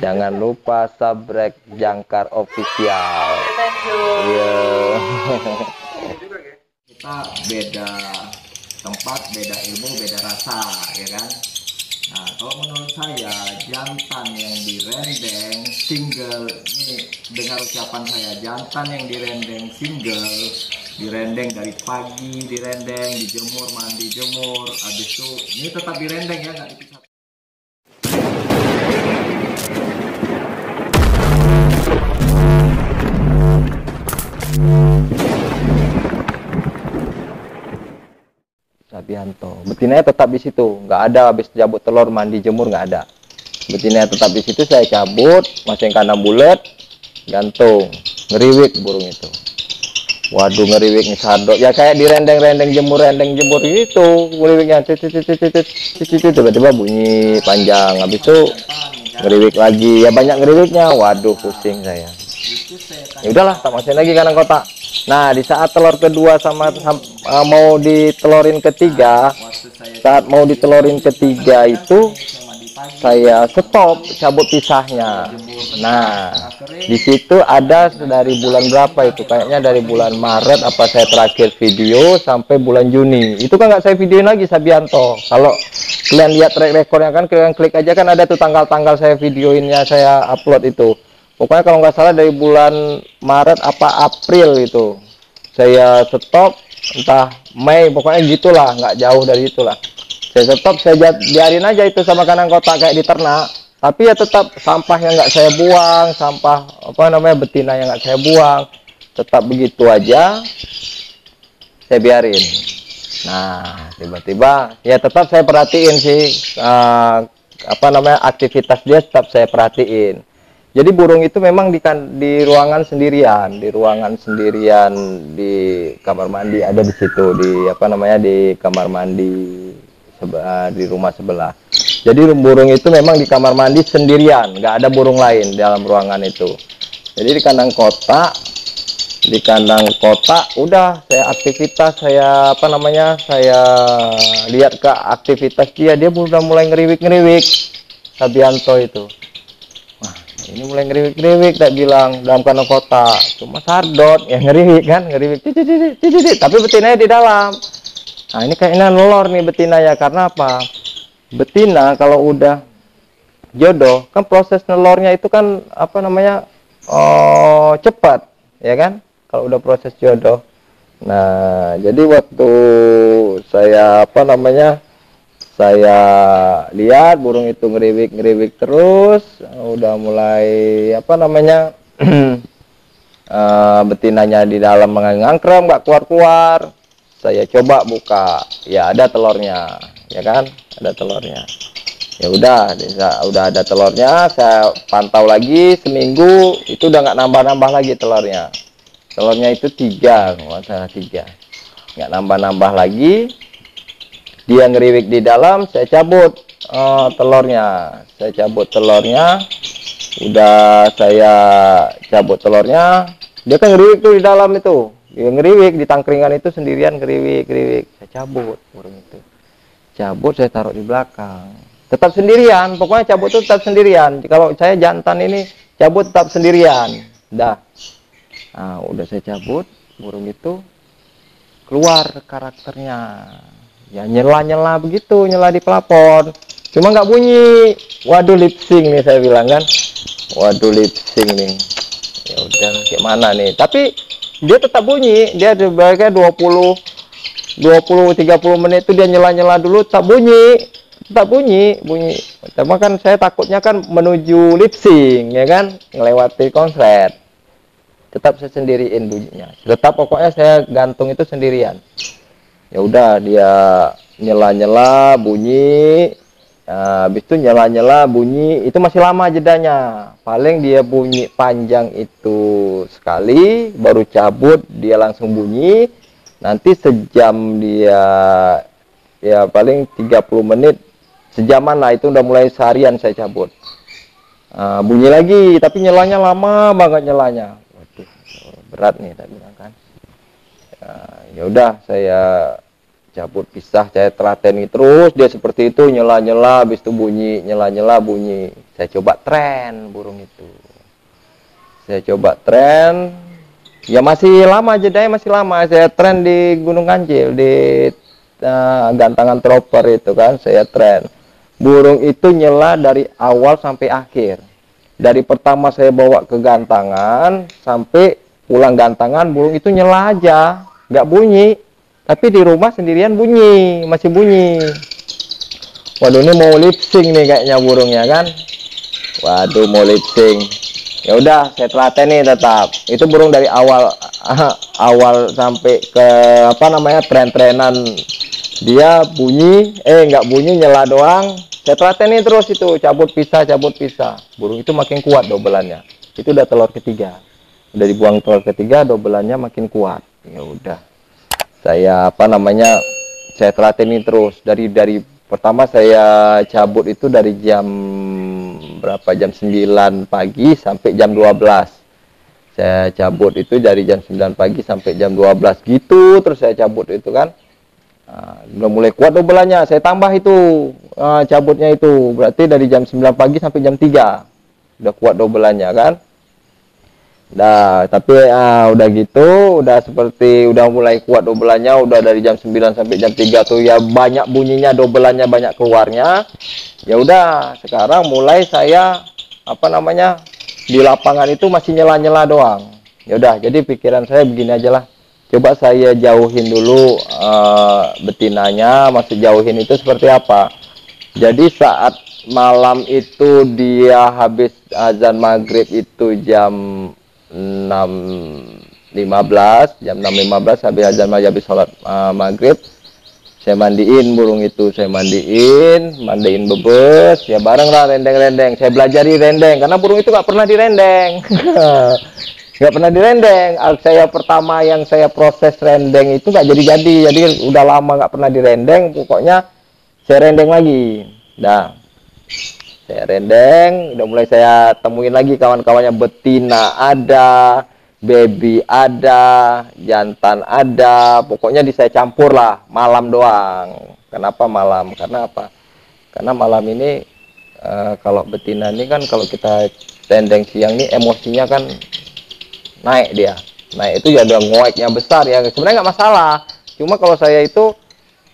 Jangan lupa subscribe Jangkar Official. Thank you. Iya. Kita beda tempat, beda ilmu, beda rasa, ya kan? Nah, kalau menurut saya jantan yang direndeng single, ini dengar ucapan saya, jantan yang direndeng single, direndeng dari pagi, direndeng, dijemur, mandi jemur, habis itu ini tetap direndeng ya, nggak dipisah. Sabianto, betinanya tetap di situ, nggak ada habis cabut telur mandi jemur, nggak ada. Betinanya tetap di situ, saya cabut, masukin kandang bulat, gantung, ngeriwik burung itu. Waduh, ngeriwik nih sardok, ya kayak di rendeng jemur gitu, ngeriwiknya tiba-tiba bunyi panjang, habis itu ngeriwik lagi, ya banyak ngeriwiknya. Waduh, pusing saya. Ya udahlah, tak masukin lagi kandang kotak. Nah, di saat telur kedua mau ditelorin ketiga, saat mau ditelorin ketiga itu saya stop cabut pisahnya. Nah, di situ ada dari bulan berapa itu? Kayaknya dari bulan Maret apa saya terakhir video sampai bulan Juni. Itu kan nggak saya videoin lagi, Sabianto. Kalau kalian lihat track recordnya kan, kalian klik aja kan ada tuh tanggal-tanggal saya videoinnya, saya upload itu. Pokoknya kalau nggak salah dari bulan Maret apa April itu saya stop, entah Mei, pokoknya gitulah, nggak jauh dari itulah. Saya stop, saya biarin aja itu sama kandang kotak kayak diternak. Tapi ya tetap sampahnya nggak saya buang, sampah apa namanya betina yang nggak saya buang, tetap begitu aja. Saya biarin. Nah, tiba-tiba ya tetap saya perhatiin sih apa namanya aktivitas dia tetap saya perhatiin. Jadi burung itu memang di ruangan sendirian, di kamar mandi ada di situ, di apa namanya di kamar mandi di rumah sebelah. Jadi burung itu memang di kamar mandi sendirian, nggak ada burung lain dalam ruangan itu. Jadi di kandang kotak udah saya aktivitas, saya apa namanya saya lihat ke aktivitas dia udah mulai ngeriwik Sabianto itu. Ini mulai ngeriwik tak bilang dalam kandang kotak, cuma sardot yang ngeriwik kan, ngeriwik tapi betinanya di dalam. Nah, ini kayaknya nelor nih betina ya, karena apa? Betina kalau udah jodoh kan proses nelornya itu kan apa namanya cepat ya kan, kalau udah proses jodoh. Nah, jadi waktu saya apa namanya saya lihat burung itu ngeriwik terus, udah mulai apa namanya betinanya di dalam ngangkrem nggak keluar. Saya coba buka, ya ada telurnya, ya kan, ada telurnya. Ya udah ada telurnya, saya pantau lagi seminggu itu udah nggak nambah lagi telurnya. Telurnya itu 3, masalah 3, nggak nambah lagi. Dia ngeriwik di dalam, saya cabut telurnya. Udah saya cabut telurnya. Dia kan ngeriwik tuh di dalam itu. Dia ngeriwik di tangkringan itu sendirian, ngeriwik. Saya cabut burung itu. Cabut, saya taruh di belakang. Tetap sendirian, pokoknya cabut itu tetap sendirian. Kalau saya jantan ini cabut tetap sendirian. Dah. Nah, udah saya cabut, burung itu keluar karakternya. Ya nyela begitu, nyela di pelapon, cuma nggak bunyi. Waduh, lip sync nih saya bilang kan, waduh lip sync nih. Ya udah gimana nih, tapi dia tetap bunyi. Dia sebagai 20-30 menit itu dia nyela dulu, tetap bunyi. Cuma kan saya takutnya kan menuju lip sync ya kan, ngelewati konslet. Tetap saya sendiriin bunyinya, tetap pokoknya saya gantung itu sendirian. Ya udah dia nyela bunyi, habis itu nyela bunyi, itu masih lama jedanya. Paling dia bunyi panjang itu sekali, baru cabut dia langsung bunyi. Nanti sejam dia ya paling 30 menit, sejaman lah, itu udah mulai seharian saya cabut. Bunyi lagi, tapi nyelanya lama banget nyelanya. Waduh, berat nih tadi bilang kan. Ya udah saya cabut pisah, saya telateni terus dia seperti itu, nyela-nyela, habis itu bunyi, nyela-nyela, bunyi. Saya coba tren burung itu. Saya coba tren, ya masih lama, jedanya masih lama. Saya tren di Gunung Kancil, di gantangan troper itu kan, saya tren. Burung itu nyela dari awal sampai akhir. Dari pertama saya bawa ke gantangan, sampai pulang gantangan, burung itu nyela aja, nggak bunyi. Tapi di rumah sendirian bunyi, masih bunyi. Waduh, ini mau lip sync nih kayaknya burungnya kan. Waduh, mau lip sync. Ya udah, saya telateni tetap. Itu burung dari awal awal sampai ke apa namanya tren-trenan dia bunyi, nggak bunyi, nyela doang. Saya telateni terus itu, cabut pisah, cabut pisah. Burung itu makin kuat dobelannya. Itu udah telur ketiga. Udah dibuang telur ketiga, dobelannya makin kuat. Ya udah. Saya apa namanya? Saya telateni terus dari pertama saya cabut itu dari jam berapa, jam 9 pagi sampai jam 12. Saya cabut itu dari jam 9 pagi sampai jam 12 gitu, terus saya cabut itu kan. Udah mulai kuat dobelannya, saya tambah itu cabutnya itu, berarti dari jam 9 pagi sampai jam 3 udah kuat dobelannya kan. Nah, tapi udah gitu, udah seperti udah mulai kuat dobelannya, udah dari jam 9 sampai jam 3 tuh ya banyak bunyinya, dobelannya banyak keluarnya. Ya udah, sekarang mulai saya apa namanya di lapangan itu masih nyela-nyela doang. Ya udah, jadi pikiran saya begini aja lah. Coba saya jauhin dulu betinanya, masih jauhin itu seperti apa. Jadi saat malam itu dia habis azan maghrib itu jam 6.15, jam 6.15 habis azan maghrib, habis sholat maghrib, saya mandiin burung itu, saya mandiin bebes, ya bareng lah rendeng-rendeng. Saya belajari rendeng karena burung itu nggak pernah direndeng. Nggak pernah direndeng. Saya pertama yang saya proses rendeng itu nggak jadi, jadi udah lama nggak pernah direndeng, pokoknya saya rendeng lagi. Nah, saya rendeng, udah mulai saya temuin lagi kawan-kawannya, betina ada, baby ada, jantan ada, pokoknya saya campur lah, malam doang. Kenapa malam? Karena apa? Karena malam ini kalau betina ini kan kalau kita rendeng siang nih emosinya kan naik dia. Naik itu ya udah ngoeknya besar ya. Sebenarnya nggak masalah. Cuma kalau saya itu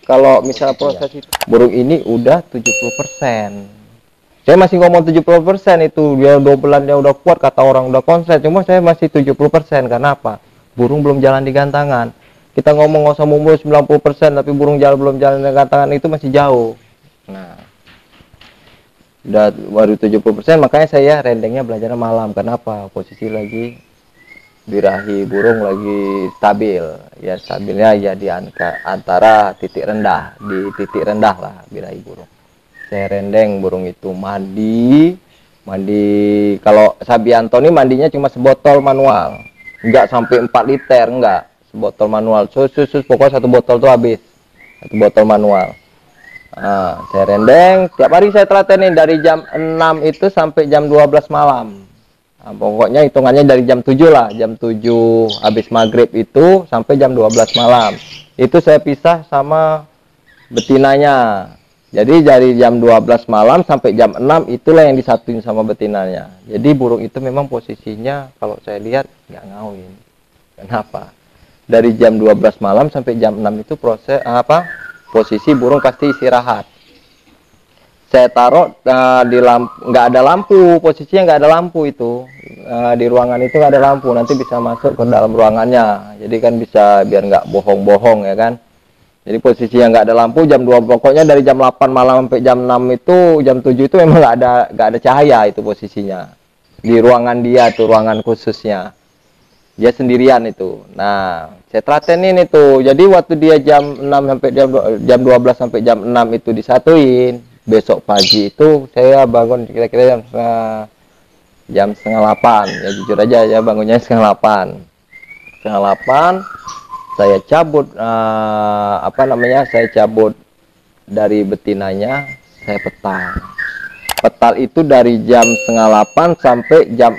kalau misalnya proses itu burung ini udah 70%. Saya masih ngomong 70% itu dia dobelannya udah kuat, kata orang udah konslet. Cuma saya masih 70%. Karena apa? Burung belum jalan di gantangan. Kita ngomong nggak usah mumul 90%, tapi burung belum jalan di gantangan itu masih jauh. Nah, udah baru 70%, makanya saya rendengnya belajar malam. Kenapa? Posisi lagi birahi burung lagi stabil, ya stabilnya ya di antara titik rendah, di titik rendah lah birahi burung. Saya rendeng burung itu, mandi kalau Sabianto ini mandinya cuma sebotol manual, enggak sampai 4 liter, enggak, sebotol manual, sus pokoknya 1 botol tuh habis, 1 botol manual. Saya rendeng tiap hari, saya telatenin dari jam 6 itu sampai jam 12 malam. Pokoknya hitungannya dari jam 7 lah, jam 7 habis maghrib itu sampai jam 12 malam. Itu saya pisah sama betinanya. Jadi dari jam 12 malam sampai jam 6 itulah yang disatuin sama betinanya. Jadi burung itu memang posisinya kalau saya lihat nggak ngawin. Kenapa? Dari jam 12 malam sampai jam 6 itu posisi burung pasti istirahat. Saya taruh di lampu, nggak ada lampu, posisinya nggak ada lampu itu, di ruangan itu nggak ada lampu, nanti bisa masuk ke dalam ruangannya, jadi kan bisa biar nggak bohong-bohong ya kan. Jadi posisinya nggak ada lampu, jam 2 pokoknya dari jam 8 malam sampai jam 6 itu, jam 7 itu memang nggak ada cahaya itu posisinya di ruangan dia tuh, ruangan khususnya dia sendirian itu. Nah, saya telatenin itu, jadi waktu dia jam 6 sampai jam 12 sampai jam 6 itu disatuin. Besok pagi itu saya bangun kira-kira jam setengah 8, ya jujur aja ya, bangunnya setengah 8. Setengah 8 saya cabut saya cabut dari betinanya, saya petal itu dari jam setengah 8 sampai jam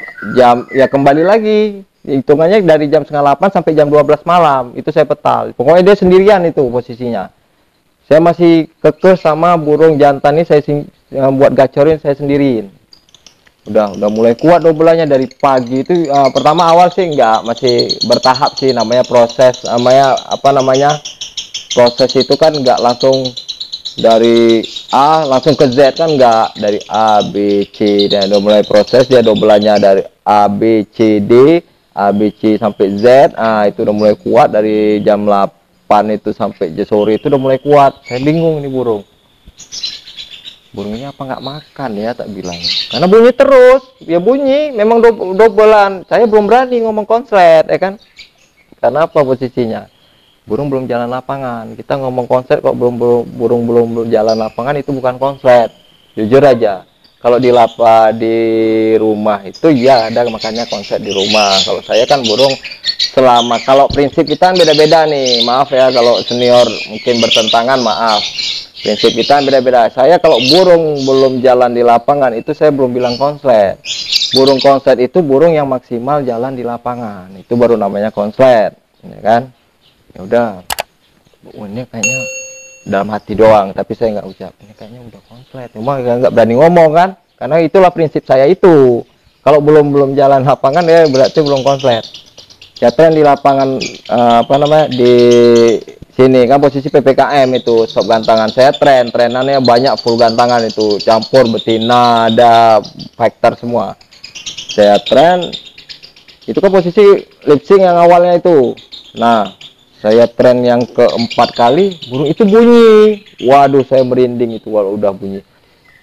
ya kembali lagi hitungannya dari jam setengah 8 sampai jam 12 malam itu saya petal. Pokoknya dia sendirian itu posisinya. Saya masih kekeh sama burung jantan ini, buat gacorin saya sendiriin. Udah mulai kuat dobelannya dari pagi itu. Pertama awal sih enggak, masih bertahap sih, namanya proses, namanya apa namanya, proses itu kan enggak langsung dari A langsung ke Z, kan enggak, dari A B C, dan udah mulai proses dia dobelannya dari A B C D, A B C sampai Z. Itu udah mulai kuat dari jam 8 itu sampai sore, itu udah mulai kuat. Saya bingung nih burungnya apa nggak makan ya, tak bilang, karena bunyi terus, ya bunyi memang dobelan. Saya belum berani ngomong konslet ya kan, karena apa, posisinya burung belum jalan lapangan. Kita ngomong konslet kok burung belum jalan lapangan, itu bukan konslet, jujur aja. Kalau di rumah itu ya ada makanya konslet di rumah. Kalau saya kan burung selama, kalau prinsip kita beda-beda nih, maaf ya kalau senior mungkin bertentangan, maaf. Prinsip kita beda-beda. Saya kalau burung belum jalan di lapangan itu saya belum bilang konslet. Burung konslet itu burung yang maksimal jalan di lapangan. Itu baru namanya konslet, ya kan? Ya udah. Ini kayaknya dalam hati doang, tapi saya nggak ucap. Ini kayaknya udah konslet. Cuma nggak berani ngomong kan? Karena itulah prinsip saya itu. Kalau belum jalan lapangan ya berarti belum konslet. Ya tren di lapangan, apa namanya, di sini kan posisi PPKM itu stop gantangan. Saya trenannya banyak, full gantangan itu, campur betina, ada faktor semua. Saya tren itu kan posisi lip sync yang awalnya itu. Nah, saya tren yang keempat kali, burung itu bunyi. Waduh, saya merinding itu walau udah bunyi.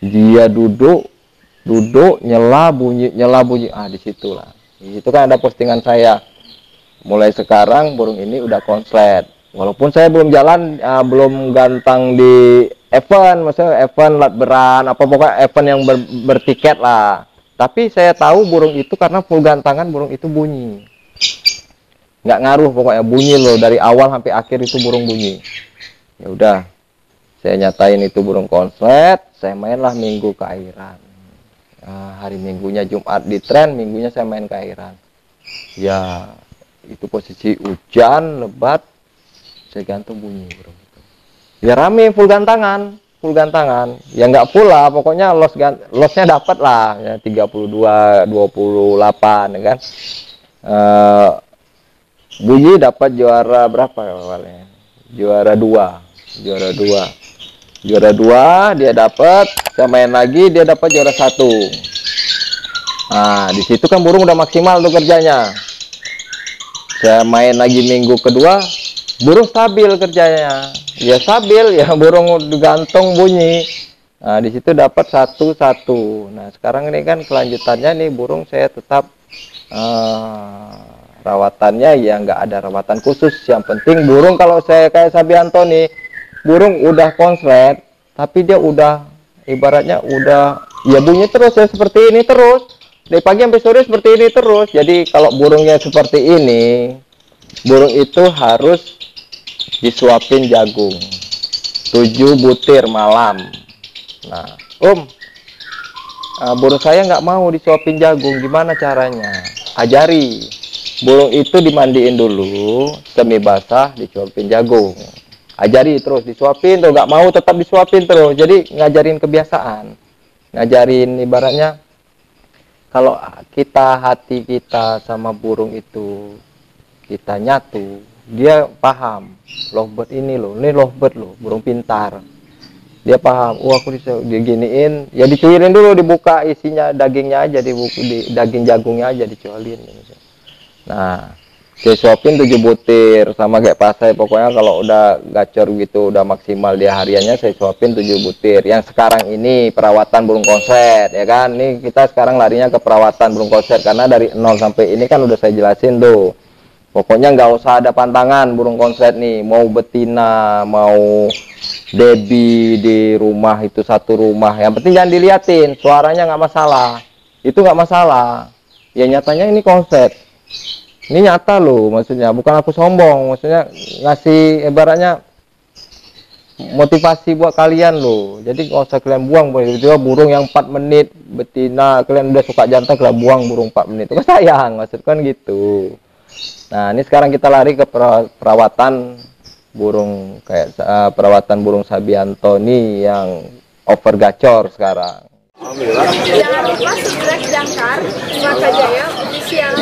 Dia duduk nyela bunyi. Disitulah. Itu kan ada postingan saya. Mulai sekarang burung ini udah konslet. Walaupun saya belum jalan, belum gantang di event, maksudnya event lat beran, apa pokoknya event yang bertiket lah. Tapi saya tahu burung itu karena full gantangan, burung itu bunyi. Nggak ngaruh, pokoknya bunyi loh, dari awal sampai akhir itu burung bunyi. Ya udah, saya nyatain itu burung konslet. Saya mainlah minggu ke airan. Hari minggunya Jumat di tren, minggunya saya main ke airan. Ya, itu posisi hujan lebat, saya gantung bunyi bro. Ya rame, full gantangan ya, nggak full lah, pokoknya lossnya dapat lah ya, 32 28 ya kan. Bunyi dapat juara berapa awalnya, juara dua dia dapat. Saya main lagi, dia dapat juara 1. Di situ kan burung udah maksimal tuh kerjanya. Saya main lagi minggu kedua, burung stabil kerjanya. Ya stabil ya, burung digantung bunyi. Di situ dapat 1-1. Nah, sekarang ini kan kelanjutannya nih, burung saya tetap rawatannya ya nggak ada rawatan khusus. Yang penting burung, kalau saya kayak Sabianto nih, burung udah konslet, tapi dia udah ibaratnya udah ya bunyi terus ya, seperti ini terus. Dari pagi sampai sore seperti ini terus. Jadi kalau burungnya seperti ini, burung itu harus disuapin jagung 7 butir malam. Nah, burung saya nggak mau disuapin jagung. Gimana caranya? Ajari. Burung itu dimandiin dulu, semi basah, disuapin jagung. Ajari terus, disuapin tuh, nggak mau tetap disuapin terus. Jadi ngajarin kebiasaan. Ngajarin ibaratnya, kalau hati kita sama burung itu kita nyatu, dia paham. Lovebird ini loh, ini lovebird loh, burung pintar. Dia paham. Aku diginiin, ya dicuirin dulu, dibuka isinya dagingnya aja, di daging jagungnya aja dicualin. Nah, saya suapin 7 butir sama kayak pasai. Pokoknya kalau udah gacor gitu, udah maksimal dia hariannya, saya suapin 7 butir. Yang sekarang ini perawatan burung konslet ya kan. Ini kita sekarang larinya ke perawatan burung konslet, karena dari 0 sampai ini kan udah saya jelasin tuh. Pokoknya nggak usah ada pantangan burung konslet nih, mau betina, mau baby di rumah itu satu rumah. Yang penting jangan diliatin, suaranya nggak masalah. Itu nggak masalah. Ya nyatanya ini konslet. Ini nyata loh, maksudnya bukan aku sombong, maksudnya ngasih ibaratnya motivasi buat kalian loh. Jadi nggak usah kalian buang burung yang 4 menit betina, kalian udah suka jantan, kalian buang burung 4 menit, itu kan sayang, maksud kan gitu. Nah, ini sekarang kita lari ke perawatan burung kayak perawatan burung Sabianto nih yang over gacor sekarang. Jangan lupa subscribe Jangkar Maka Jaya Official.